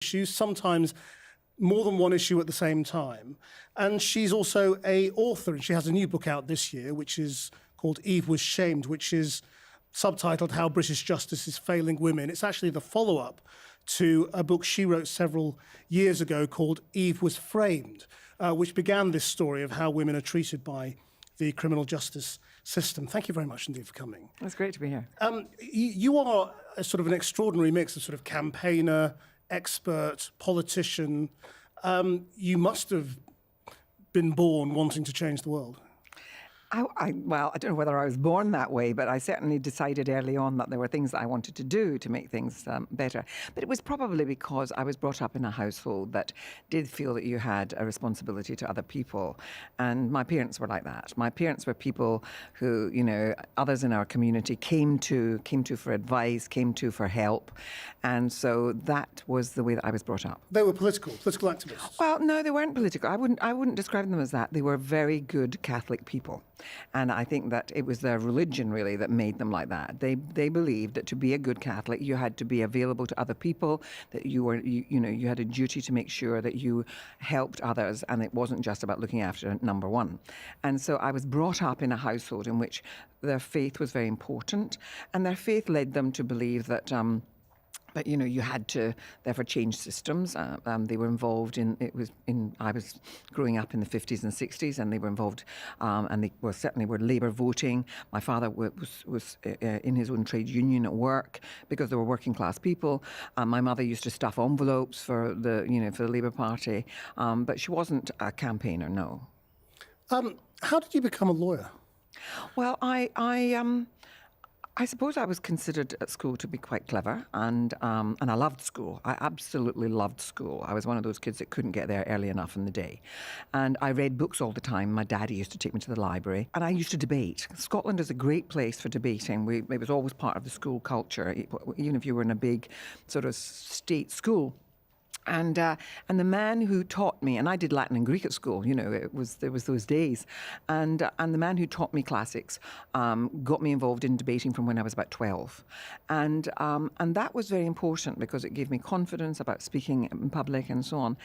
issues, sometimes more than one issue at the same time. And she's also an author, and she has a new book out this year, which is called Eve Was Shamed, which is subtitled How British Justice is Failing Women. It's actually the follow-up to a book she wrote several years ago called Eve Was Framed, which began this story of how women are treated by the criminal justice system. Thank you very much indeed for coming. It's great to be here. You are a sort of an extraordinary mix of sort of campaigner, expert, politician. You must have been born wanting to change the world. Well, I don't know whether I was born that way, but I certainly decided early on that there were things that I wanted to do to make things better. But it was probably because I was brought up in a household that did feel that you had a responsibility to other people. And my parents were like that. My parents were people who, others in our community came to for advice, came to for help. And so that was the way that I was brought up. They were political activists? Well, no, they weren't political. I wouldn't describe them as that. They were very good Catholic people. And I think that it was their religion really that made them like that. They believed that to be a good Catholic, you had to be available to other people, that you had a duty to make sure that you helped others, and it wasn't just about looking after number one. And so I was brought up in a household in which their faith was very important, and their faith led them to believe that but you had to therefore change systems. They were involved I was growing up in the 50s and 60s, and they were involved, and they certainly were Labour voting. My father was in his own trade union at work because they were working class people. My mother used to stuff envelopes for the Labour Party, but she wasn't a campaigner. No. How did you become a lawyer? Well, I suppose I was considered at school to be quite clever, and I loved school. I absolutely loved school. I was one of those kids that couldn't get there early enough in the day. And I read books all the time. My daddy used to take me to the library, and I used to debate. Scotland is a great place for debating. It was always part of the school culture, even if you were in a big sort of state school. And the man who taught me, and I did Latin and Greek at school, there was those days, and the man who taught me classics got me involved in debating from when I was about 12, and that was very important because it gave me confidence about speaking in public and so on,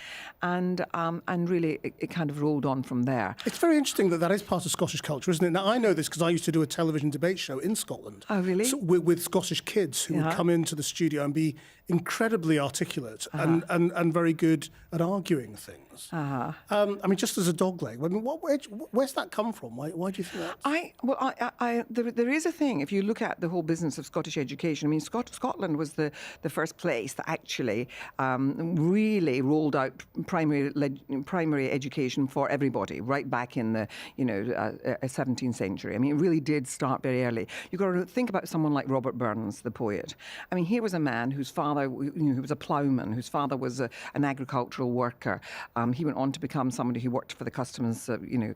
and really it kind of rolled on from there. It's very interesting that is part of Scottish culture, isn't it? Now I know this because I used to do a television debate show in Scotland. Oh, really? So, with Scottish kids who would come into the studio and be incredibly articulate and very good at arguing things. Just as a dogleg. I mean, where's that come from? Why do you think that? There is a thing. If you look at the whole business of Scottish education, I mean, Scotland was the first place that actually really rolled out primary education for everybody, right back in the 17th century. I mean, it really did start very early. You've got to think about someone like Robert Burns, the poet. I mean, here was a man whose father, who was a ploughman, whose father was an agricultural worker. He went on to become somebody who worked for the customs,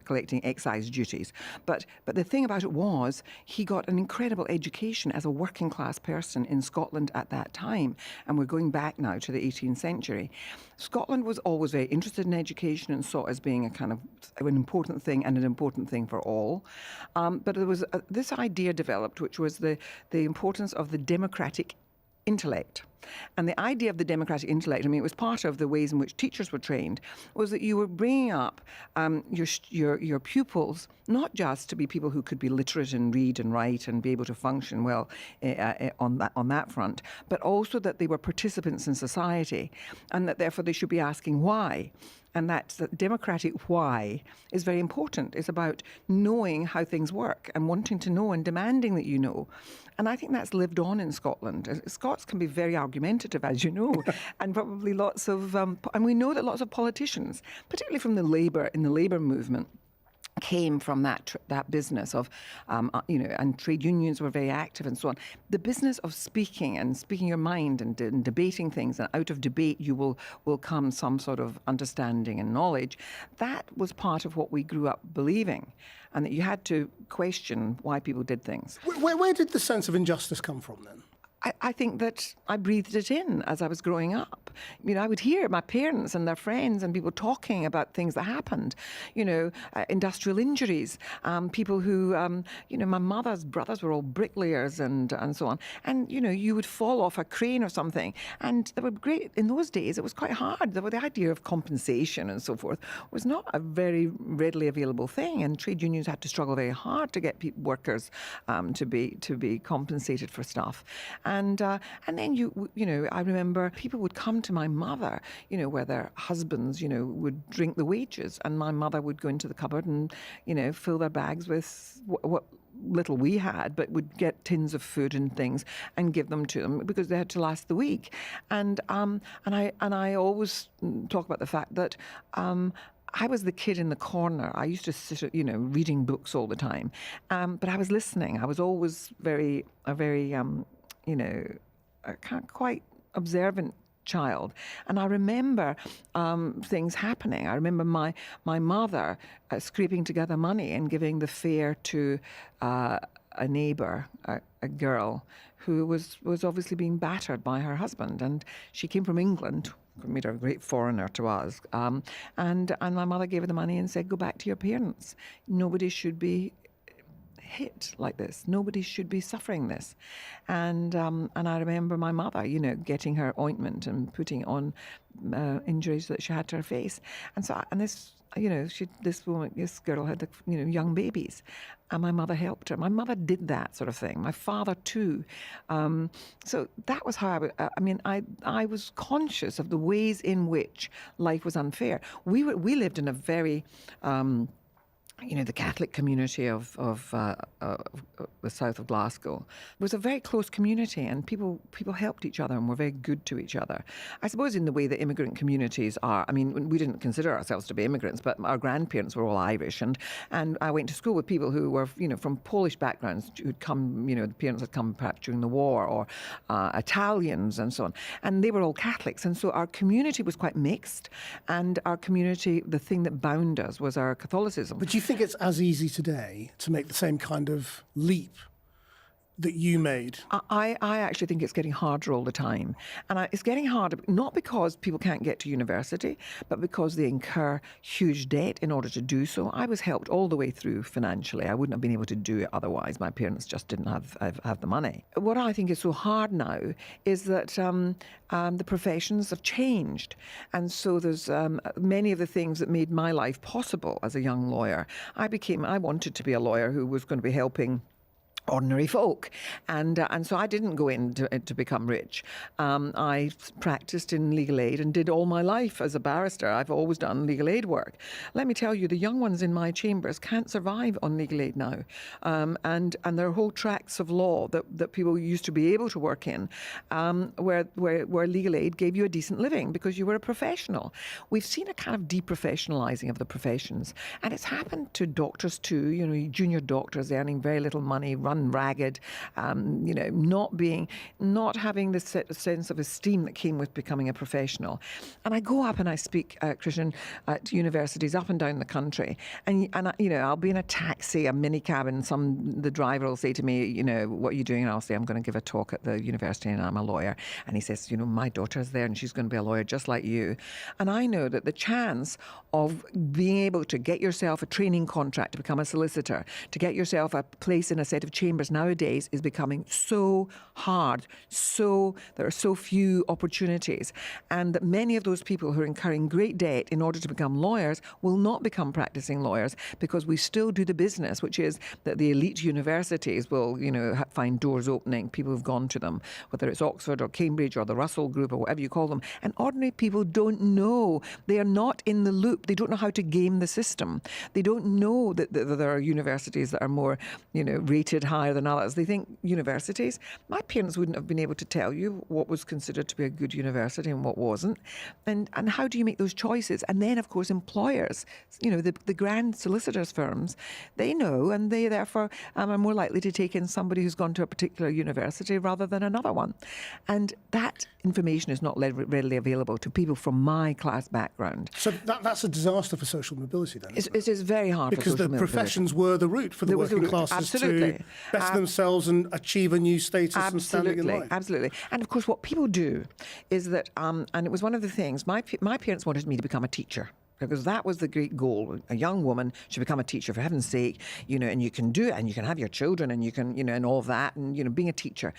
collecting excise duties. But the thing about it was he got an incredible education as a working class person in Scotland at that time. And we're going back now to the 18th century. Scotland was always very interested in education and saw it as being a kind of an important thing and an important thing for all. But there was this idea developed, which was the importance of the democratic intellect. And the idea of the democratic intellect, I mean, it was part of the ways in which teachers were trained, was that you were bringing up your pupils, not just to be people who could be literate and read and write and be able to function well on that front, but also that they were participants in society, and that therefore they should be asking why. And that democratic why is very important. It's about knowing how things work and wanting to know and demanding that you know. And I think that's lived on in Scotland. Scots can be very argumentative, as you know, and probably lots of, and we know that lots of politicians, particularly from the Labour movement, came from that business of, and trade unions were very active and so on. The business of speaking your mind and debating things, and out of debate you will come some sort of understanding and knowledge. That was part of what we grew up believing, and that you had to question why people did things. Where did the sense of injustice come from then? I think that I breathed it in as I was growing up. I would hear my parents and their friends and people talking about things that happened, industrial injuries, people who, my mother's brothers were all bricklayers and so on. And, you would fall off a crane or something. And they were great. In those days, it was quite hard. The idea of compensation and so forth was not a very readily available thing. And trade unions had to struggle very hard to get workers to be compensated for stuff. And then I remember people would come to my mother, where their husbands, would drink the wages, and my mother would go into the cupboard and, fill their bags with what little we had, but would get tins of food and things and give them to them because they had to last the week. And I always talk about the fact that. I was the kid in the corner. I used to sit, reading books all the time, but I was listening. I was always a very a quite observant child. And I remember things happening. I remember my mother scraping together money and giving the fare to a neighbour, a girl who was obviously being battered by her husband. And she came from England, made her a great foreigner to us. And my mother gave her the money and said, go back to your parents. Nobody should be hit like this. Nobody should be suffering this. And I remember my mother, getting her ointment and putting on injuries that she had to her face. And this this girl had young babies, and my mother helped her. My mother did that sort of thing. My father too. So that was how I was conscious of the ways in which life was unfair. We lived in a very the Catholic community of the south of Glasgow was a very close community, and people helped each other and were very good to each other. I suppose in the way that immigrant communities are. I mean, we didn't consider ourselves to be immigrants, but our grandparents were all Irish, and I went to school with people who were from Polish backgrounds who'd come, the parents had come perhaps during the war, or Italians and so on, and they were all Catholics, and so our community was quite mixed, and our community, the thing that bound us was our Catholicism. But do you think it's as easy today to make the same kind of leap that you made? I actually think it's getting harder all the time. And it's getting harder not because people can't get to university, but because they incur huge debt in order to do so. I was helped all the way through financially. I wouldn't have been able to do it otherwise. My parents just didn't have the money. What I think is so hard now is that the professions have changed. And so there's many of the things that made my life possible as a young lawyer. I wanted to be a lawyer who was going to be helping ordinary folk, and so I didn't go in to become rich. I practiced in legal aid and did all my life as a barrister. I've always done legal aid work. Let me tell you, the young ones in my chambers can't survive on legal aid now, and there are whole tracts of law that people used to be able to work in, where legal aid gave you a decent living because you were a professional. We've seen a kind of deprofessionalising of the professions, and it's happened to doctors too. Junior doctors earning very little money, run ragged, not having the sense of esteem that came with becoming a professional. And I go up and I speak, Christian, at universities up and down the country, and I'll be in a taxi, a minicab, and the driver will say to me, what are you doing? And I'll say, I'm going to give a talk at the university and I'm a lawyer. And he says, my daughter's there and she's going to be a lawyer just like you. And I know that the chance of being able to get yourself a training contract to become a solicitor, to get yourself a place in a set of chambers nowadays is becoming so hard. So there are so few opportunities, and that many of those people who are incurring great debt in order to become lawyers will not become practicing lawyers, because we still do the business, which is that the elite universities will, find doors opening. People who've gone to them, whether it's Oxford or Cambridge or the Russell Group or whatever you call them, and ordinary people don't know. They are not in the loop. They don't know how to game the system. They don't know that there are universities that are more, rated higher than others. They think universities. My parents wouldn't have been able to tell you what was considered to be a good university and what wasn't. And how do you make those choices? And then, of course, employers, the grand solicitors firms, they know, and they therefore are more likely to take in somebody who's gone to a particular university rather than another one. And that information is not readily available to people from my class background. So that's a disaster for social mobility then, isn't it? It is very hard because for social the mobility. professions were the route for the working classes absolutely. better themselves and achieve a new status and standing in life. Absolutely. And of course, what people do is that, and it was one of the things, my parents wanted me to become a teacher. Because that was the great goal. A young woman should become a teacher, for heaven's sake, and you can do it, and you can have your children, and you can, and all of that, and, being a teacher.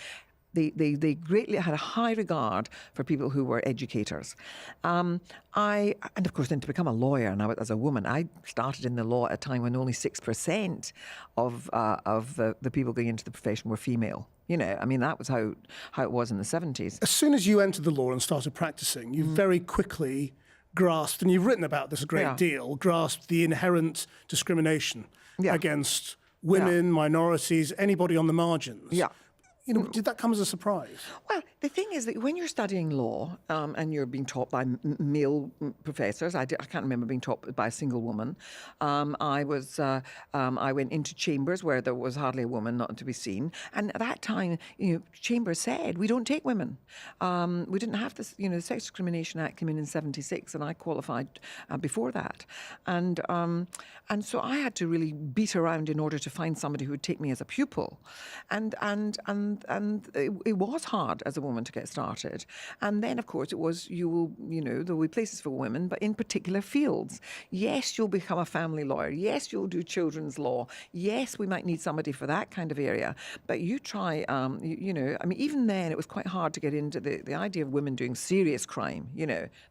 They greatly had a high regard for people who were educators. And of course, then to become a lawyer, and as a woman, I started in the law at a time when only 6% of the people going into the profession were female. That was how it was in the 70s. As soon as you entered the law and started practicing, you very quickly grasped, and you've written about this a great deal, grasped the inherent discrimination against women, minorities, anybody on the margins. Yeah. Did that come as a surprise? Well, the thing is that when you're studying law and you're being taught by male professors, I can't remember being taught by a single woman. I went into chambers where there was hardly a woman not to be seen, and at that time, chambers said we don't take women. We didn't have this. The Sex Discrimination Act came in '76, and I qualified before that, and so I had to really beat around in order to find somebody who would take me as a pupil, and it was hard as a woman to get started. And then, of course, it was, there will be places for women, but in particular fields. Yes, you'll become a family lawyer. Yes, you'll do children's law. Yes, we might need somebody for that kind of area. But you try, even then it was quite hard to get into the idea of women doing serious crime,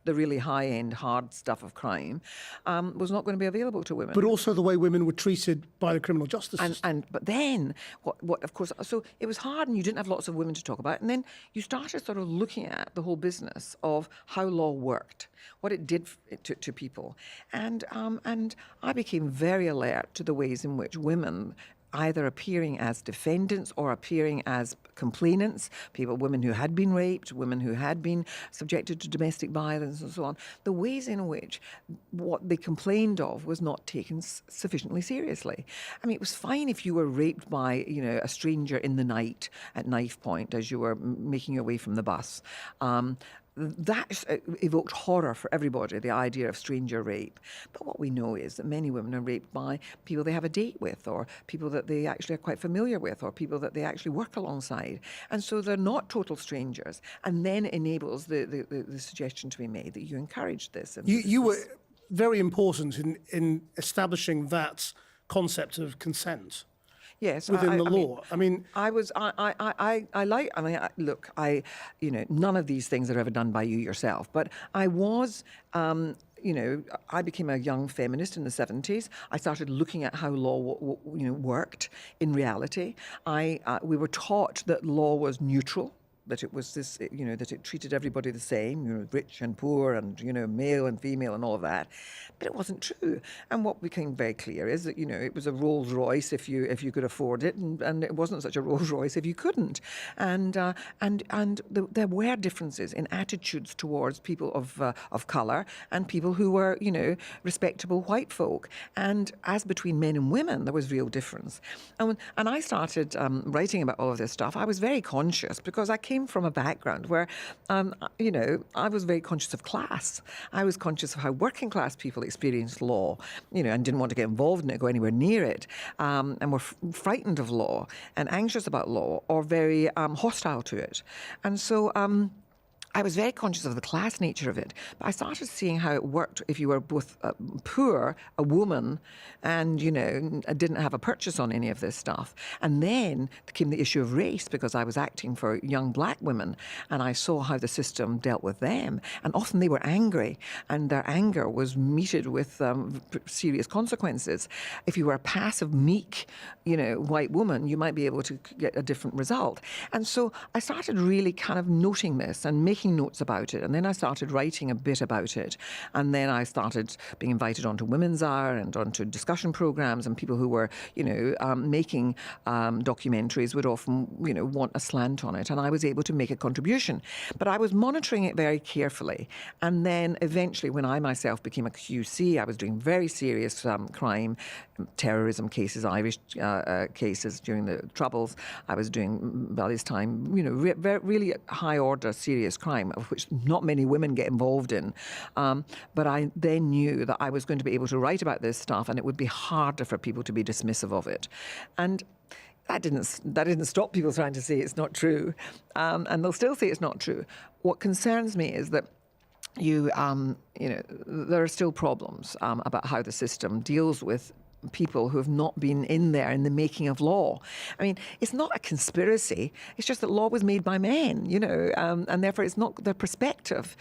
the really high-end, hard stuff of crime, was not going to be available to women. But also the way women were treated by the criminal justice system. But then, what of course, so it was hard, and you didn't have lots of women to talk about. And then you started sort of looking at the whole business of how law worked, what it did to people. And I became very alert to the ways in which women, either appearing as defendants or appearing as complainants, women who had been raped, women who had been subjected to domestic violence and so on, the ways in which what they complained of was not taken sufficiently seriously. It was fine if you were raped by, a stranger in the night at knife point as you were making your way from the bus. That evoked horror for everybody, the idea of stranger rape. But what we know is that many women are raped by people they have a date with, or people that they actually are quite familiar with, or people that they actually work alongside. And so they're not total strangers. And then it enables the suggestion to be made that you encourage this. And you were very important in establishing that concept of consent. Yes, within the law. Look, none of these things are ever done by you yourself, but I was, I became a young feminist in the 70s. I started looking at how law, worked in reality. We were taught that law was neutral, that it was this, that it treated everybody the same, rich and poor and, male and female and all of that. But it wasn't true. And what became very clear is that, it was a Rolls Royce if you could afford it, and it wasn't such a Rolls Royce if you couldn't. And there were differences in attitudes towards people of colour and people who were, respectable white folk. And as between men and women, there was real difference. And I started writing about all of this stuff. I was very conscious because I came from a background where, I was very conscious of class. I was conscious of how working class people experienced law, and didn't want to get involved in it, go anywhere near it, and were frightened of law and anxious about law or very hostile to it. And so I was very conscious of the class nature of it, but I started seeing how it worked if you were both poor, a woman, and, didn't have a purchase on any of this stuff. And then came the issue of race, because I was acting for young black women, and I saw how the system dealt with them. And often they were angry, and their anger was meted with serious consequences. If you were a passive, meek, white woman, you might be able to get a different result. And so I started really kind of noting this and making notes about it, and then I started writing a bit about it, and then I started being invited onto Women's Hour and onto discussion programs, and people who were, making documentaries would often, want a slant on it, and I was able to make a contribution. But I was monitoring it very carefully, and then eventually, when I myself became a QC, I was doing very serious crime, terrorism cases, Irish cases during the Troubles. I was doing, by this time, really high-order serious crime, of which not many women get involved in. But I then knew that I was going to be able to write about this stuff, and it would be harder for people to be dismissive of it. And that didn't stop people trying to say it's not true, and they'll still say it's not true. What concerns me is that there are still problems about how the system deals with people who have not been in there in the making of law. I mean, it's not a conspiracy. It's just that law was made by men, and therefore it's not their perspective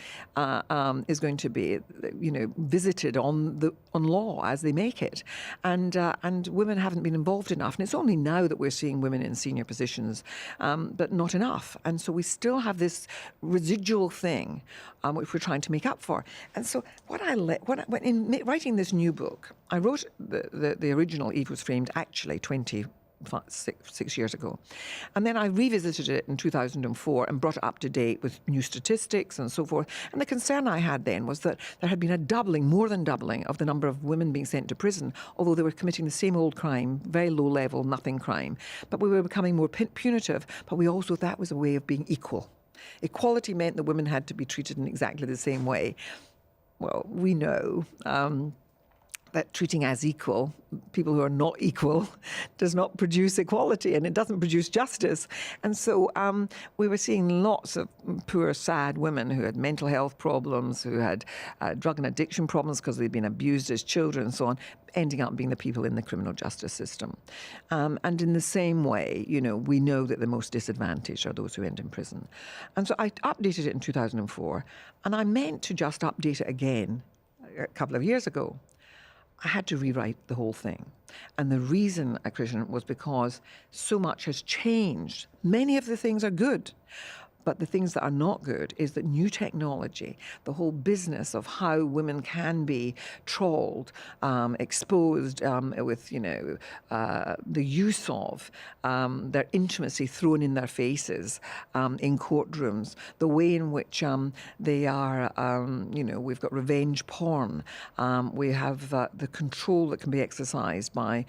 is going to be, visited on law as they make it, and women haven't been involved enough. And it's only now that we're seeing women in senior positions, but not enough. And so we still have this residual thing, which we're trying to make up for. And so in writing this new book, I wrote the original Eve Was Framed actually 26 years ago. And then I revisited it in 2004 and brought it up to date with new statistics and so forth. And the concern I had then was that there had been a doubling, more than doubling, of the number of women being sent to prison, although they were committing the same old crime, very low level, nothing crime. But we were becoming more punitive, but that was a way of being equal. Equality meant that women had to be treated in exactly the same way. Well, we know that treating as equal people who are not equal does not produce equality, and it doesn't produce justice. And so we were seeing lots of poor, sad women who had mental health problems, who had drug and addiction problems because they'd been abused as children and so on, ending up being the people in the criminal justice system. And in the same way, we know that the most disadvantaged are those who end in prison. And so I updated it in 2004, and I meant to just update it again a couple of years ago. I had to rewrite the whole thing. And the reason, Christian, was because so much has changed. Many of the things are good. But the things that are not good is that new technology, the whole business of how women can be trawled, exposed with, the use of their intimacy thrown in their faces in courtrooms, the way in which they are, we've got revenge porn, we have the control that can be exercised by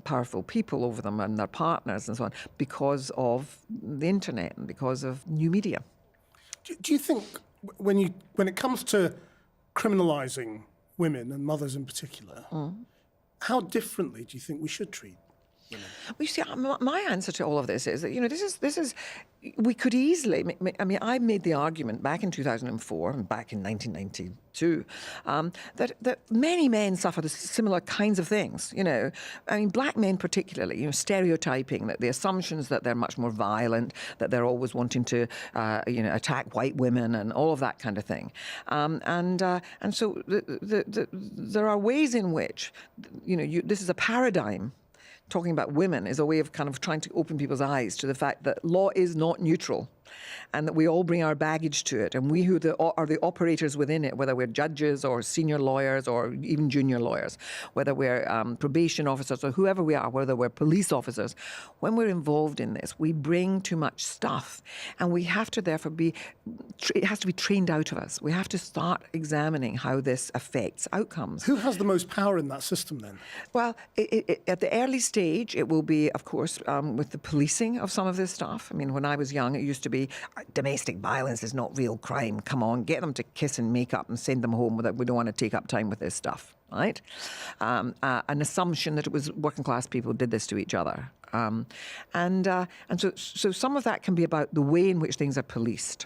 powerful people over them and their partners and so on because of the internet and because of new media. Do you think when it comes to criminalising women and mothers in particular, how differently do you think we should treat women? Well, you see, my answer to all of this is that this is we could easily. I mean, I made the argument back in 2004 and back in 1992 that many men suffer the similar kinds of things. I mean, black men particularly. Stereotyping, that the assumptions that they're much more violent, that they're always wanting to attack white women and all of that kind of thing. And so there are ways in which this is a paradigm. Talking about women is a way of kind of trying to open people's eyes to the fact that law is not neutral, and that we all bring our baggage to it, and we who are the operators within it, whether we're judges or senior lawyers or even junior lawyers, whether we're probation officers or whoever we are, whether we're police officers, when we're involved in this, we bring too much stuff, and we have to therefore it has to be trained out of us. We have to start examining how this affects outcomes. Who has the most power in that system then? Well, at the early stage, it will be, of course, with the policing of some of this stuff. I mean, when I was young, it used to be domestic violence is not real crime. Come on, get them to kiss and make up and send them home. We don't want to take up time with this stuff, right? An assumption that it was working class people did this to each other. And so some of that can be about the way in which things are policed.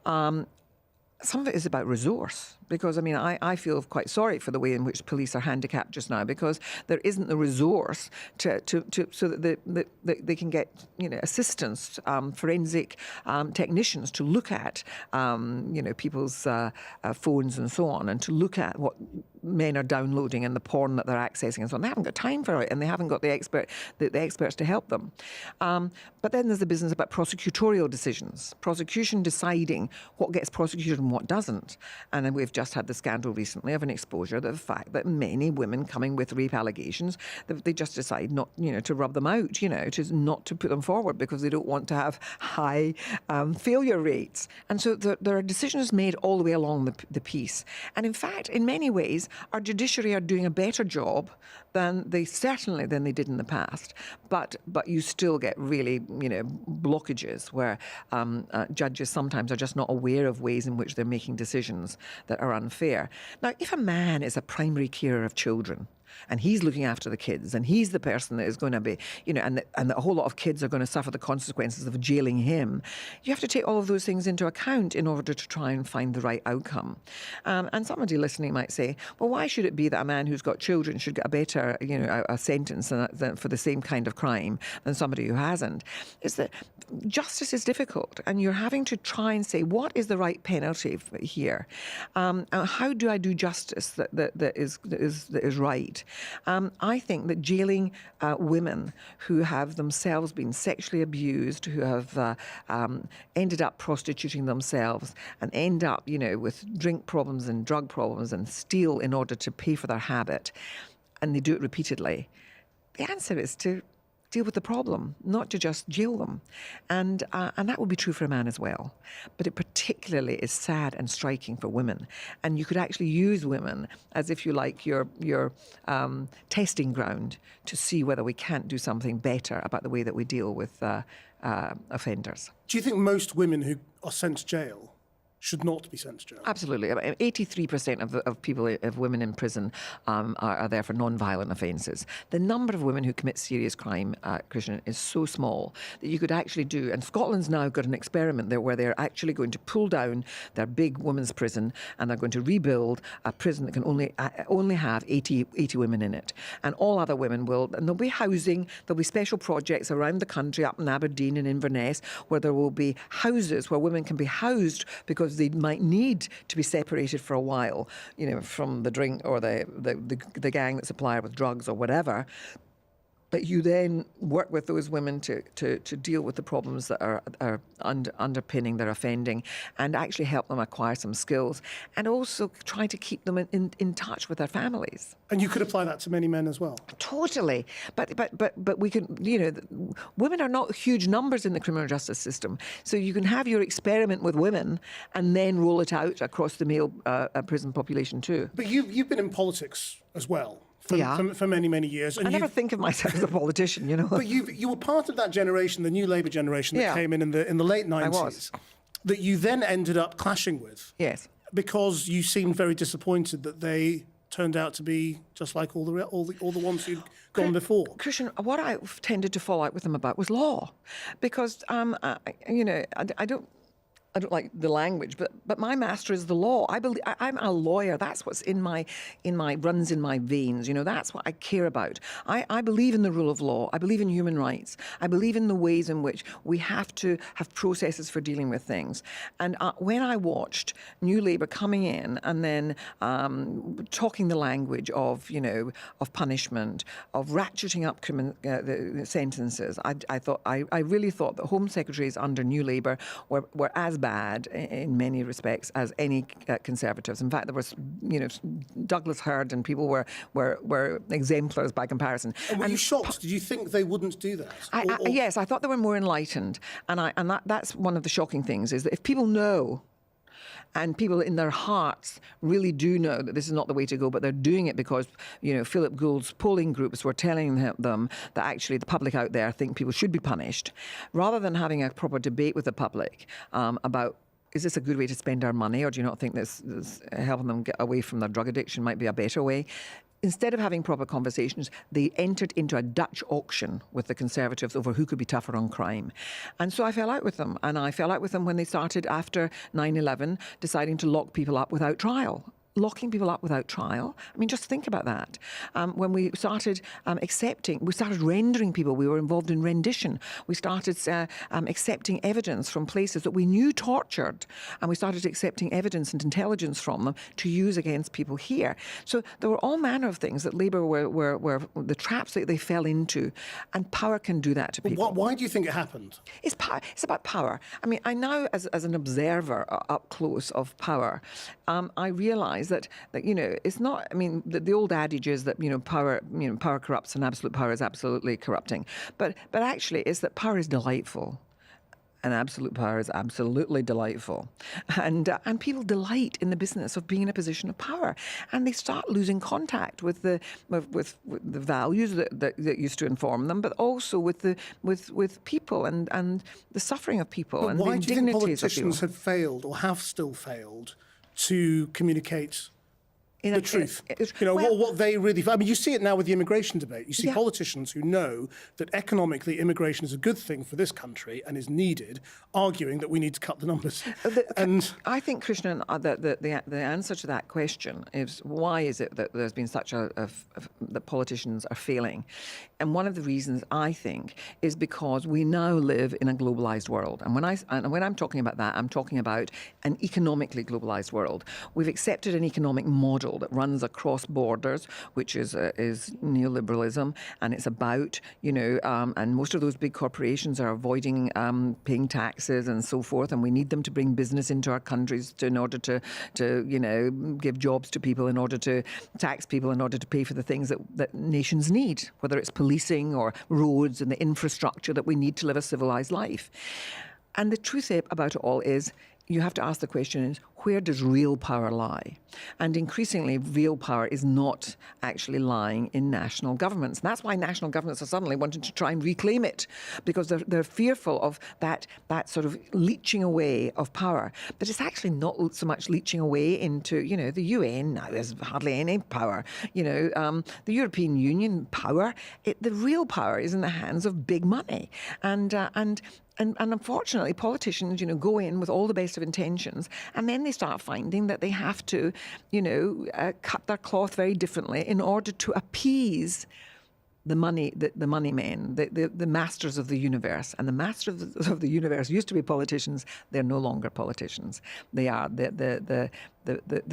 Some of it is about resource, because, I mean, I feel quite sorry for the way in which police are handicapped just now, because there isn't the resource so that they can get, assistance, forensic technicians to look at, people's phones and so on, and to look at what men are downloading and the porn that they're accessing and so on. They haven't got time for it, and they haven't got the experts to help them. But then there's the business about prosecutorial decisions, prosecution deciding what gets prosecuted and what doesn't. And then we've just had the scandal recently of an exposure of the fact that many women coming with rape allegations, they just decide not, to rub them out, to not to put them forward because they don't want to have high failure rates. And so there are decisions made all the way along the piece. And in fact, in many ways, our judiciary are doing a better job than they did in the past. But you still get really, blockages where judges sometimes are just not aware of ways in which they're making decisions that are unfair. Now, if a man is a primary carer of children, and he's looking after the kids, and he's the person that is going to be, and a whole lot of kids are going to suffer the consequences of jailing him. You have to take all of those things into account in order to try and find the right outcome. And somebody listening might say, well, why should it be that a man who's got children should get a better, a sentence for the same kind of crime than somebody who hasn't? It's that justice is difficult, and you're having to try and say, what is the right penalty here? How do I do justice that is right? I think that jailing women who have themselves been sexually abused, who have ended up prostituting themselves and end up, with drink problems and drug problems and steal in order to pay for their habit, and they do it repeatedly, the answer is to deal with the problem, not to just jail them. And that would be true for a man as well. But it particularly is sad and striking for women. And you could actually use women as, if you like, your testing ground to see whether we can't do something better about the way that we deal with offenders. Do you think most women who are sent to jail should not be sent to jail? Absolutely. 83% of women in prison are there for non-violent offences. The number of women who commit serious crime, Christian, is so small that you could actually do, and Scotland's now got an experiment there where they're actually going to pull down their big women's prison, and they're going to rebuild a prison that can only have 80 women in it. And all other women will, and there'll be housing, there'll be special projects around the country, up in Aberdeen and Inverness, where there will be houses where women can be housed because they might need to be separated for a while, from the drink or the gang that supply her with drugs or whatever. But you then work with those women to deal with the problems that are underpinning their offending, and actually help them acquire some skills, and also try to keep them in touch with their families. And you could apply that to many men as well. Totally, but we can. Women are not huge numbers in the criminal justice system, so you can have your experiment with women and then roll it out across the male prison population too. But you've been in politics as well. For many, many years. And I never think of myself as a politician, But you were part of that generation, the new Labour generation that came in the late 90s. I was. That you then ended up clashing with. Yes. Because you seemed very disappointed that they turned out to be just like all the ones who'd gone before. Christian, what I tended to fall out with them about was law. Because, I don't like the language, but my master is the law. I'm a lawyer. That's what's runs in my veins. That's what I care about. I believe in the rule of law. I believe in human rights. I believe in the ways in which we have to have processes for dealing with things. And when I watched New Labour coming in and then talking the language of punishment, of ratcheting up the sentences, I really thought that Home Secretaries under New Labour were as bad in many respects as any Conservatives. In fact, there was, Douglas Hurd and people were exemplars by comparison. And were you shocked? Did you think they wouldn't do that? Yes, I thought they were more enlightened, and that's one of the shocking things, is that if people know, and people in their hearts really do know that this is not the way to go, but they're doing it because, Philip Gould's polling groups were telling them that actually the public out there think people should be punished, rather than having a proper debate with the public about, is this a good way to spend our money, or do you not think this helping them get away from their drug addiction might be a better way? Instead of having proper conversations, they entered into a Dutch auction with the Conservatives over who could be tougher on crime. And so I fell out with them. And I fell out with them when they started, after 9/11, deciding to lock people up without trial. Locking people up without trial. I mean, just think about that. When we started we started rendering people. We were involved in rendition. We started accepting evidence from places that we knew tortured, and we started accepting evidence and intelligence from them to use against people here. So there were all manner of things that Labour were the traps that they fell into, and power can do that to people. Why do you think it happened? It's about power. I mean, I now, as an observer up close of power, I realise that it's not. I mean, the old adage is that power corrupts and absolute power is absolutely corrupting. But actually, it's that power is delightful. And absolute power is absolutely delightful. And people delight in the business of being in a position of power. And they start losing contact with the values that used to inform them, but also with people and the suffering of people, but and why the do you think indignities of people. politicians have failed, or have still failed, to communicate the truth. What they really... I mean, you see it now with the immigration debate. You see politicians who know that economically immigration is a good thing for this country and is needed, arguing that we need to cut the numbers. I think, Krishnan, that the answer to that question is why is it that there's been such that politicians are failing? And one of the reasons, I think, is because we now live in a globalized world. And when I'm talking about that, I'm talking about an economically globalized world. We've accepted an economic model that runs across borders, which is neoliberalism, and it's about, and most of those big corporations are avoiding paying taxes and so forth, and we need them to bring business into our countries in order to give jobs to people, in order to tax people, in order to pay for the things that nations need, whether it's policing or roads and the infrastructure that we need to live a civilized life. And the truth about it all is, you have to ask the question, where does real power lie? And increasingly, real power is not actually lying in national governments. And that's why national governments are suddenly wanting to try and reclaim it, because they're fearful of that sort of leaching away of power. But it's actually not so much leaching away into, the UN now has hardly any power. The European Union power, the real power is in the hands of big money. And unfortunately, politicians, go in with all the best of intentions, and then they start finding that they have to, cut their cloth very differently in order to appease the money men, the masters of the universe. And the masters of the universe used to be politicians. They're no longer politicians. They are the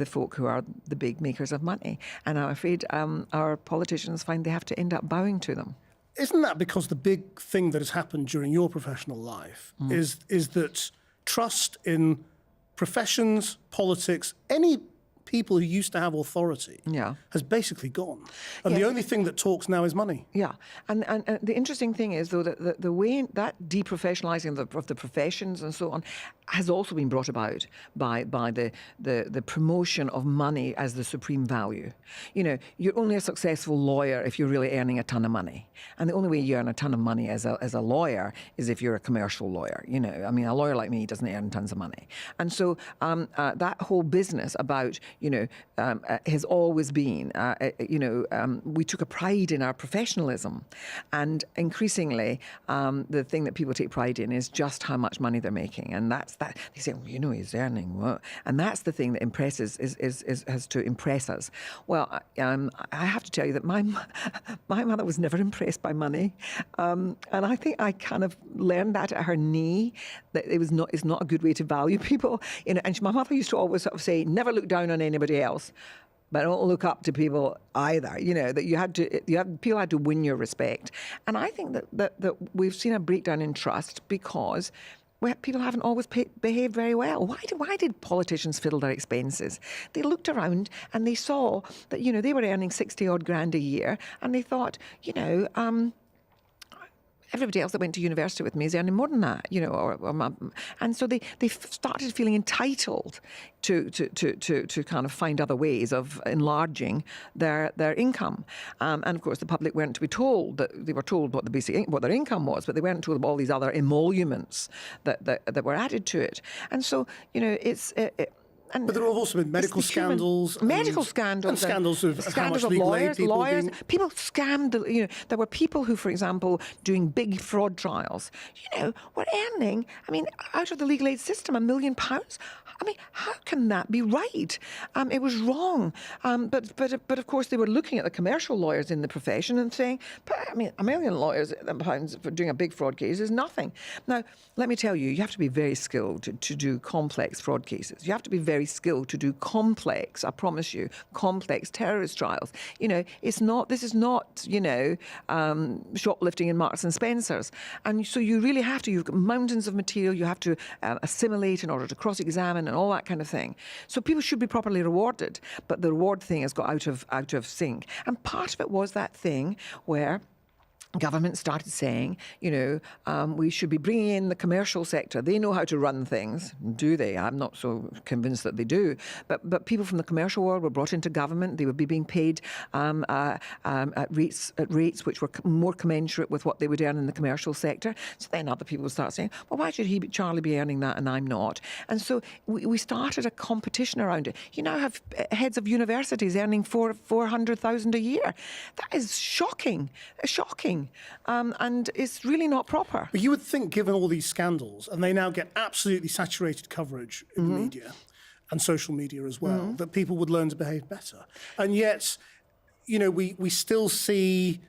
folk who are the big makers of money. And I'm afraid our politicians find they have to end up bowing to them. Isn't that because the big thing that has happened during your professional life is that trust in professions, politics, any people who used to have authority has basically gone. And the only thing that talks now is money. Yeah. And the interesting thing is, though, that the way that deprofessionalising of the professions and so on has also been brought about by the promotion of money as the supreme value. You're only a successful lawyer if you're really earning a ton of money. And the only way you earn a ton of money as a lawyer is if you're a commercial lawyer. A lawyer like me doesn't earn tons of money. And so that whole business about, has always been, we took a pride in our professionalism. And increasingly, the thing that people take pride in is just how much money they're making. And that's that. They say, he's earning what? And that's the thing that has to impress us. Well, I have to tell you that my mother was never impressed by money. And I think I kind of learned that at her knee, that it's not a good way to value people. And my mother used to always sort of say, never look down on anybody else, but don't look up to people either. That people had to win your respect. And I think that we've seen a breakdown in trust because people haven't always behaved very well. Why did politicians fiddle their expenses? They looked around and they saw that, they were earning 60 odd grand a year, and they thought, everybody else that went to university with me is earning more than that, and so they started feeling entitled to kind of find other ways of enlarging their income. And of course, the public weren't to be told that they were told what their income was, but they weren't told about all these other emoluments that were added to it. And so, but there have also been medical scandals. Medical scandals. And scandals of how much legal aid lawyers. People scammed. There were people who, for example, doing big fraud trials, were earning, out of the legal aid system, £1 million. How can that be right? It was wrong. But of course, they were looking at the commercial lawyers in the profession and saying, £1 million pounds for doing a big fraud case is nothing. Now, let me tell you, you have to be very skilled to do complex fraud cases. You have to be very skilled to do complex, I promise you, complex terrorist trials. This is not, shoplifting in Marks and Spencer's. And so you really have to, you've got mountains of material, you have to assimilate in order to cross-examine and all that kind of thing. So people should be properly rewarded, but the reward thing has got out of sync. And part of it was that thing where government started saying, we should be bringing in the commercial sector. They know how to run things. Do they? I'm not so convinced that they do. But people from the commercial world were brought into government. They would be being paid at rates which were more commensurate with what they would earn in the commercial sector. So then other people would start saying, well, why should Charlie be earning that and I'm not? And so we started a competition around it. You now have heads of universities earning $400,000 a year. That is shocking. And it's really not proper. But you would think, given all these scandals, and they now get absolutely saturated coverage in the media and social media as well, that people would learn to behave better. And yet, we still see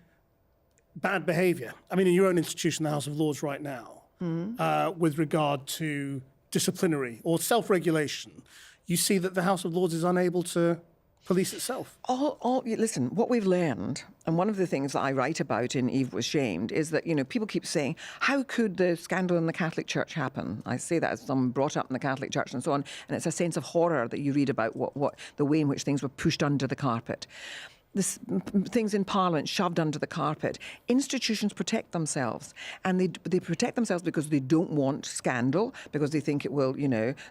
bad behaviour. I mean, in your own institution, the House of Lords right now, with regard to disciplinary or self-regulation, you see that the House of Lords is unable to police itself. Listen, what we've learned, and one of the things that I write about in Eve Was Shamed, is that, people keep saying, how could the scandal in the Catholic Church happen? I say that as someone brought up in the Catholic Church and so on, and it's a sense of horror that you read about what the way in which things were pushed under the carpet. Things in Parliament shoved under the carpet. Institutions protect themselves, and they protect themselves because they don't want scandal, because they think it will,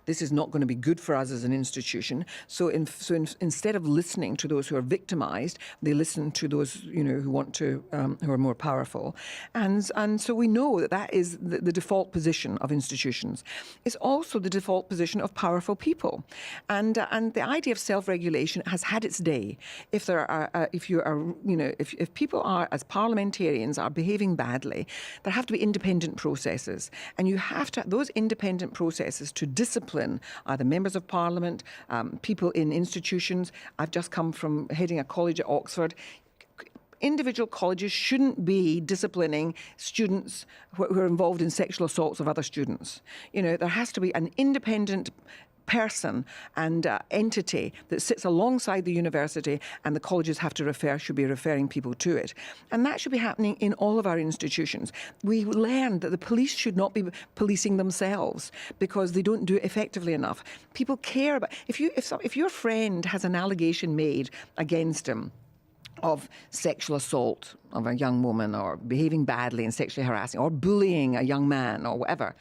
this is not going to be good for us as an institution. So instead of listening to those who are victimised, they listen to those, who want to, who are more powerful. And so we know that is the default position of institutions. It's also the default position of powerful people, and the idea of self-regulation has had its day. If people are, as parliamentarians, are behaving badly, there have to be independent processes. And you have to, those independent processes to discipline either members of Parliament, people in institutions. I've just come from heading a college at Oxford. Individual colleges shouldn't be disciplining students who are involved in sexual assaults of other students. There has to be an independent person and entity that sits alongside the university, and the colleges should be referring people to it. And that should be happening in all of our institutions. We learned that the police should not be policing themselves because they don't do it effectively enough. People care about, if your friend has an allegation made against him of sexual assault of a young woman, or behaving badly and sexually harassing, or bullying a young man, or whatever,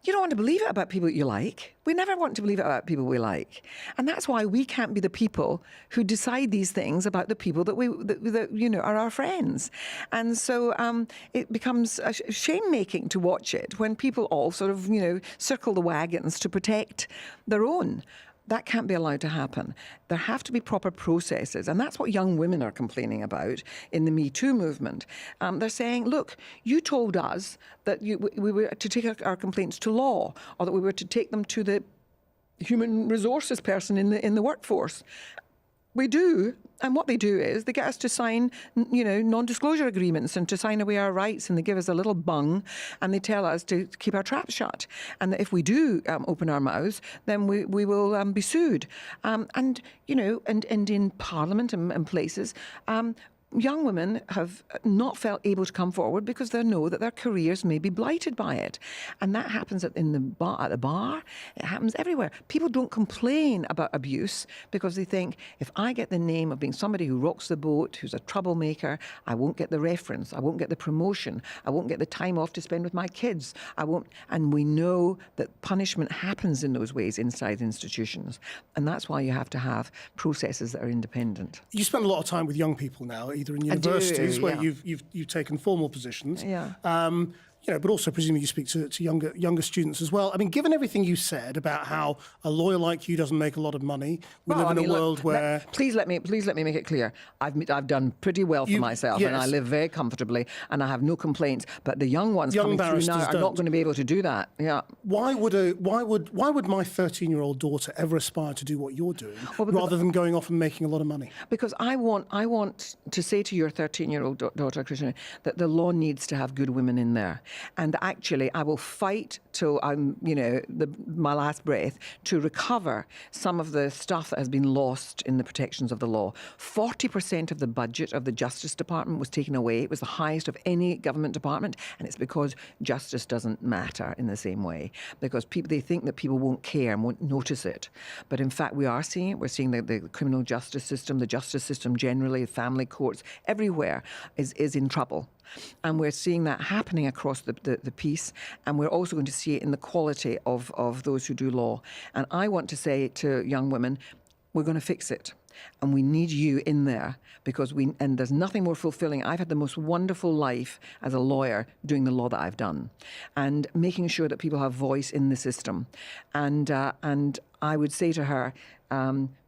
you don't want to believe it about people you like. We never want to believe it about people we like. And that's why we can't be the people who decide these things about the people that are our friends. And so it becomes shame-making to watch it when people all sort of, circle the wagons to protect their own. That can't be allowed to happen. There have to be proper processes, and that's what young women are complaining about in the Me Too movement. They're saying, look, you told us that we were to take our complaints to law, or that we were to take them to the human resources person in the workforce. We do, and what they do is they get us to sign, non-disclosure agreements and to sign away our rights, and they give us a little bung, and they tell us to keep our traps shut, and that if we do open our mouths, then we will be sued. And in Parliament and places, young women have not felt able to come forward because they know that their careers may be blighted by it. And that happens at the bar. It happens everywhere. People don't complain about abuse because they think, if I get the name of being somebody who rocks the boat, who's a troublemaker, I won't get the reference, I won't get the promotion, I won't get the time off to spend with my kids. I won't. And we know that punishment happens in those ways inside institutions. And that's why you have to have processes that are independent. You spend a lot of time with young people now, either in universities where you've taken formal positions, but also presumably you speak to younger students as well. I mean, given everything you said about how a lawyer like you doesn't make a lot of money, we live in a world where... Please let me make it clear. I've done pretty well for myself, and I live very comfortably, and I have no complaints. But the young ones coming through now are not going to be able to do that. Yeah. Why would my 13-year-old daughter ever aspire to do what you're doing, rather than going off and making a lot of money? Because I want to say to your 13-year-old daughter, Christian, that the law needs to have good women in there. And actually, I will fight till I'm, my last breath to recover some of the stuff that has been lost in the protections of the law. 40% of the budget of the Justice Department was taken away. It was the highest of any government department, and it's because justice doesn't matter in the same way. Because they think that people won't care and won't notice it. But in fact, we are seeing it. We're seeing the criminal justice system, the justice system generally, family courts, everywhere is in trouble. And we're seeing that happening across the piece, and we're also going to see it in the quality of those who do law. And I want to say to young women, we're going to fix it. And we need you in there and there's nothing more fulfilling. I've had the most wonderful life as a lawyer doing the law that I've done and making sure that people have voice in the system. And I would say to her,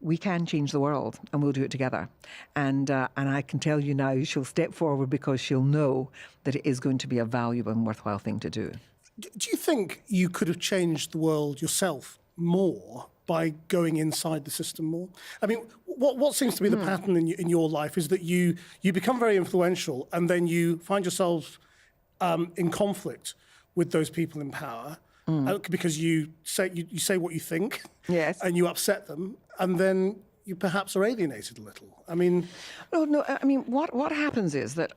we can change the world and we'll do it together. And I can tell you now, she'll step forward because she'll know that it is going to be a valuable and worthwhile thing to do. Do you think you could have changed the world yourself more by going inside the system more? I mean, what seems to be the pattern in your life is that you become very influential and then you find yourself in conflict with those people in power because you say what you think, yes, and you upset them, and then you perhaps are alienated a little. I mean, no. I mean, what happens is that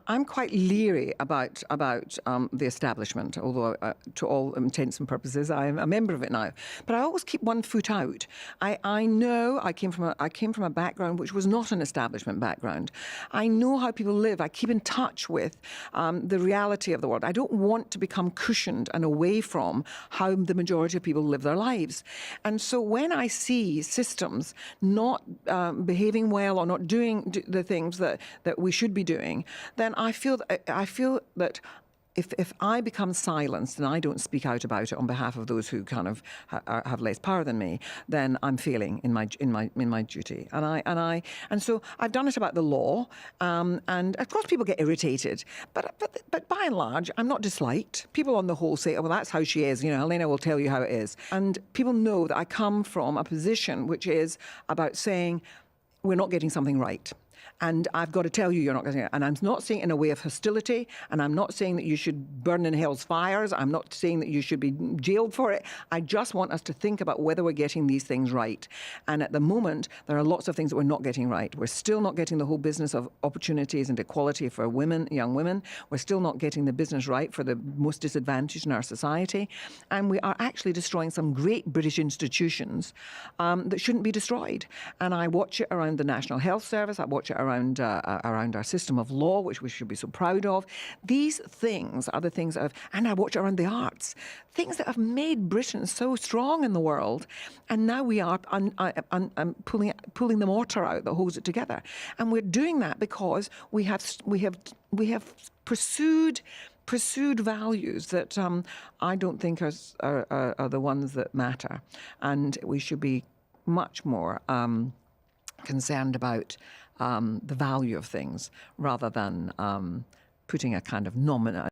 I'm quite leery about the establishment, although to all intents and purposes I'm a member of it now. But I always keep one foot out. I know I came from a background which was not an establishment background. I know how people live. I keep in touch with the reality of the world. I don't want to become cushioned and away from how the majority of people live their lives. And so when I see systems not behaving well or not doing the things that we should be doing, then I feel that if I become silenced and I don't speak out about it on behalf of those who kind of have less power than me, then I'm failing in my duty. And so I've done it about the law, and of course people get irritated, but by and large I'm not disliked. People on the whole say, oh, well, that's how she is. Helena will tell you how it is, and people know that I come from a position which is about saying we're not getting something right. And I've got to tell you, you're not getting it. And I'm not saying it in a way of hostility, and I'm not saying that you should burn in hell's fires. I'm not saying that you should be jailed for it. I just want us to think about whether we're getting these things right. And at the moment, there are lots of things that we're not getting right. We're still not getting the whole business of opportunities and equality for women, young women. We're still not getting the business right for the most disadvantaged in our society. And we are actually destroying some great British institutions that shouldn't be destroyed. And I watch it around the National Health Service. I watch it around our system of law, which we should be so proud of. These things are the things and I watch around the arts, things that have made Britain so strong in the world, and now we are pulling the mortar out that holds it together, and we're doing that because we have pursued values that I don't think are the ones that matter, and we should be much more concerned about the value of things rather than putting a kind of nominal